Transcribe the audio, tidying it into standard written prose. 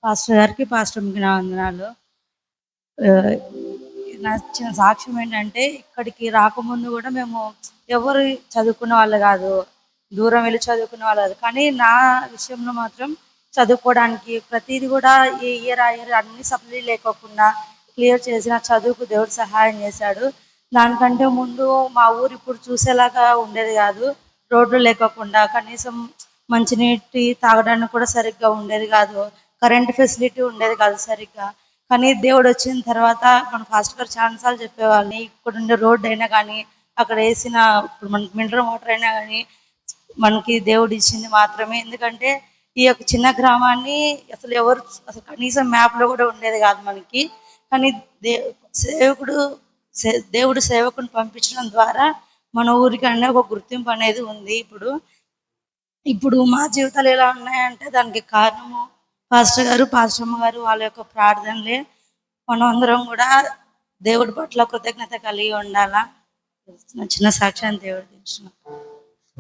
Pastor గారికి, పాస్టర్‌కి నా వందనాలు. ఆహ్, నా సాక్ష్యం ఏంటంటే, ఇక్కడికి రాకముందు గూడా మేము ఎవరు చదువుకున్న వాళ్ళు గాదు. దూరం వెళ్లి చదువుకున్న వాళ్ళు గాదు. కానీ నా విషయంలో మాత్రం చదువుకోవడానికి ప్రతీది గూడా ఈ ఇయర్, ఆ ఇయర్ అన్ని సప్లీ లేకోకుండా క్లియర్ చేసి నా చదువుకు దేవుడు సహాయం చేశాడు. దానికంటే ముందు మా ఊరు ఇప్పుడు చూసేలాగా ఉండేది గాదు. రోడ్లు లేకోకుండా కనీసం మంచినీటి తాగడానికి కూడా సరిగ్గా ఉండేది గాదు. కరెంట్ ఫెసిలిటీ ఉండేది కాదు సరిగ్గా. కానీ దేవుడొచ్చిన తర్వాత మన పాస్టర్ గారు చాలా సార్లు చెప్పేవాళ్ళు. ఇక్కడుండే రోడ్ అయినా గానీ, అక్కడ ఏసిన ఇప్పుడు మనకి మినరల్ వాటర్ అయినా గానీ, మనకి దేవుడిచ్చింది మాత్రమే. ఎందుకంటే, ఈ యొక్క చిన్న గ్రామాన్ని అసలు ఎవరు అసలు కనీసం మ్యాప్‌లో గూడా ఉండేది గాదు మనకి. కానీ దే సేవకుడు దేవుడు సేవకుని పంపించడం ద్వారా మన ఊరికనే ఒక గుర్తింపు అనేది ఉంది ఇప్పుడు. ఇప్పుడు మా జీవితాలు ఎలా ఉన్నాయంటే దానికి కారణము పాస్టర్ గారు, పాస్టరమ్మ గారు వాళ్ళ యొక్క ప్రార్థనలే. మనం అందరం కూడా దేవుడి పట్ల కృతజ్ఞత కలిగి ఉండాలా. నా చిన్న సాక్ష్యాన్ని దేవుడు తెలుసు.